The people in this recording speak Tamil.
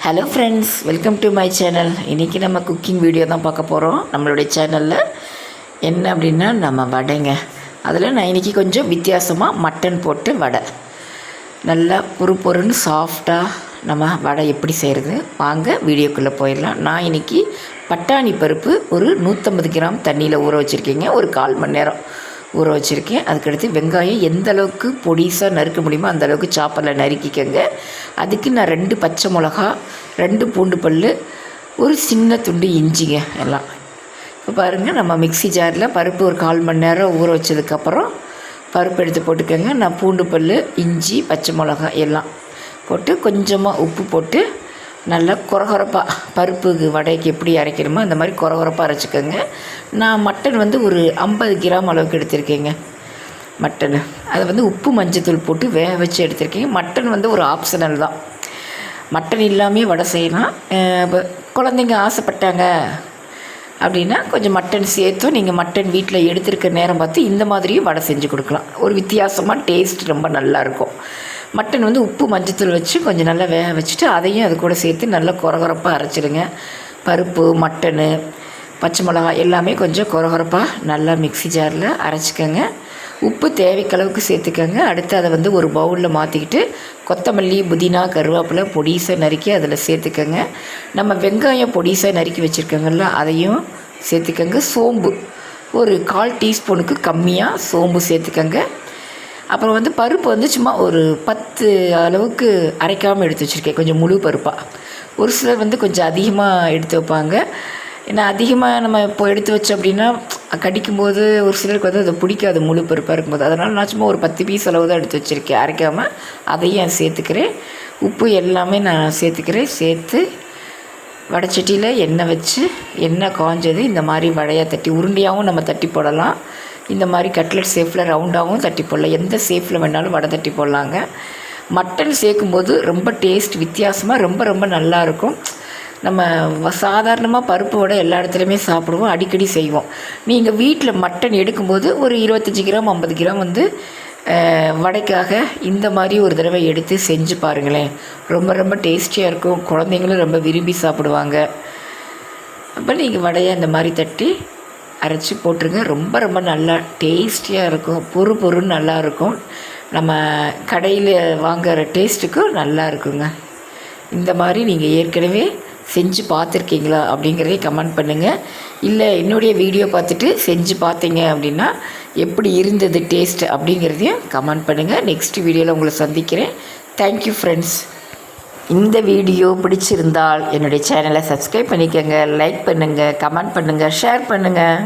Hello friends, welcome to my channel. இன்றைக்கி நம்ம குக்கிங் வீடியோ தான் பார்க்க போகிறோம் நம்மளுடைய சேனலில். என்ன அப்படின்னா நம்ம வடைங்க. அதில் நான் இன்றைக்கி கொஞ்சம் வித்தியாசமாக மட்டன் போட்டு வடை, நல்லா பொறுன்னு சாஃப்டாக நம்ம வடை எப்படி செய்கிறது வாங்க வீடியோக்குள்ளே போயிடலாம். நான் இன்றைக்கி பட்டாணி பருப்பு ஒரு 150 கிராம் தண்ணியில் ஊற வச்சுருக்கேங்க. ஒரு 1/4 மணி நேரம் ஊற வச்சுருக்கேன். அதுக்கடுத்து வெங்காயம் எந்த அளவுக்கு பொடிசாக நறுக்க முடியுமோ அந்த அளவுக்கு சாப்பரில் நறுக்கிக்கங்க. அதுக்கு நான் 2 பச்சை மிளகா, 2 பூண்டு பல், ஒரு சின்ன துண்டு இஞ்சிங்க எல்லாம். இப்போ பாருங்கள், நம்ம மிக்ஸி ஜாரில் பருப்பு ஒரு 1/4 மணி நேரம் ஊற வச்சதுக்கப்புறம் பருப்பு எடுத்து போட்டுக்கோங்க. நான் பூண்டு பல், இஞ்சி, பச்சை மிளகா எல்லாம் போட்டு கொஞ்சமாக உப்பு போட்டு நல்லா கொரகொரப்பாக பருப்புக்கு வடைக்கு எப்படி அரைக்கணுமோ அந்த மாதிரி கொரகொரப்பாக அரைச்சிக்கோங்க. நான் மட்டன் ஒரு 50 கிராம் அளவுக்கு எடுத்திருக்கேங்க. மட்டன் அதை உப்பு மஞ்சத்தூள் போட்டு வேக வச்சு எடுத்திருக்கேங்க. மட்டன் ஒரு ஆப்ஷனல் தான். மட்டன் இல்லாமே வடை செய்யலாம். இப்போ குழந்தைங்க ஆசைப்பட்டாங்க அப்படின்னா கொஞ்சம் மட்டன் சேர்த்தும் நீங்கள் மட்டன் வீட்டில் எடுத்துருக்க நேரம் பார்த்து இந்த மாதிரியும் வடை செஞ்சு கொடுக்கலாம். ஒரு வித்தியாசமாக டேஸ்ட் ரொம்ப நல்லாயிருக்கும். மட்டன் உப்பு மஞ்சத்தூள் வச்சு கொஞ்சம் நல்லா வேக வச்சுட்டு அதையும் அது கூட சேர்த்து நல்லா கொரகொரப்பாக அரைச்சிடுங்க. பருப்பு, மட்டனு, பச்சை மிளகா எல்லாமே கொஞ்சம் கொரகொரப்பாக நல்லா மிக்ஸி ஜாரில் அரைச்சிக்கோங்க. உப்பு தேவைக்களவுக்கு சேர்த்துக்கோங்க. அடுத்து அதை ஒரு பவுலில் மாற்றிக்கிட்டு கொத்தமல்லி, புதினா, கருவேப்பிலை பொடிசாக நறுக்கி அதில் சேர்த்துக்கோங்க. நம்ம வெங்காயம் பொடிசாக நறுக்கி வச்சுருக்கோங்கள்ல அதையும் சேர்த்துக்கோங்க. சோம்பு ஒரு 1/4 டீஸ்பூனுக்கு கம்மியாக சோம்பு சேர்த்துக்கோங்க. அப்புறம் பருப்பு சும்மா ஒரு 10 அளவுக்கு அரைக்காமல் எடுத்து வச்சுருக்கேன், கொஞ்சம் முழு பருப்பாக. ஒரு சிலர் கொஞ்சம் அதிகமாக எடுத்து வைப்பாங்க. ஏன்னா அதிகமாக நம்ம இப்போ எடுத்து வச்சோம் அப்படின்னா கடிக்கும்போது ஒரு சிலருக்கு அது பிடிக்காது முழு பருப்பாக இருக்கும்போது. அதனால் நான் சும்மா ஒரு 10 பீஸ் அளவு தான் எடுத்து வச்சுருக்கேன் அரைக்காமல். அதையும் சேர்த்துக்கிறேன். உப்பு எல்லாமே நான் சேர்த்துக்கிறேன். சேர்த்து வடைச்சட்டியில் எண்ணெய் வச்சு, எண்ணெய் காஞ்சது இந்த மாதிரி வடையாக தட்டி உருண்டையாகவும் நம்ம தட்டி போடலாம். இந்த மாதிரி கட்லெட் ஷேப்பில் ரவுண்டாகவும் தட்டி போடலாம். எந்த ஷேப்பில் வேணாலும் வடை தட்டி போடலாங்க. மட்டன் சேர்க்கும்போது ரொம்ப டேஸ்ட் வித்தியாசமாக ரொம்ப நல்லாயிருக்கும். நம்ம சாதாரணமாக பருப்பு வடை எல்லா இடத்துலையுமே சாப்பிடுவோம், அடிக்கடி செய்வோம். நீங்கள் வீட்டில் மட்டன் எடுக்கும்போது ஒரு 25 கிராம் 50 கிராம் வடைக்காக இந்த மாதிரி ஒரு தடவை எடுத்து செஞ்சு பாருங்களேன். ரொம்ப டேஸ்டியாக இருக்கும். குழந்தைங்களும் ரொம்ப விரும்பி சாப்பிடுவாங்க. அப்போ நீங்கள் வடையை இந்த மாதிரி தட்டி அரைச்சி போட்டுருங்க. ரொம்ப நல்லா டேஸ்டியாக இருக்கும். பொறுன்னு நல்லாயிருக்கும். நம்ம கடையில் வாங்குகிற டேஸ்ட்டுக்கும் நல்லா இருக்குங்க. இந்த மாதிரி நீங்கள் ஏற்கனவே செஞ்சு பார்த்துருக்கீங்களா அப்படிங்கிறதே கமெண்ட் பண்ணுங்கள். இல்லை என்னுடைய வீடியோ பார்த்துட்டு செஞ்சு பார்த்தீங்க அப்படின்னா எப்படி இருந்தது டேஸ்ட் அப்படிங்கிறதையும் கமெண்ட் பண்ணுங்கள். நெக்ஸ்ட் வீடியோவில் உங்களை சந்திக்கிறேன். Thank you friends. இந்த வீடியோ பிடிச்சிருந்தால் என்னுடைய சேனலை சப்ஸ்கிரைப் பண்ணிக்கோங்க, லைக் பண்ணுங்கள், கமெண்ட் பண்ணுங்கள், ஷேர் பண்ணுங்கள்.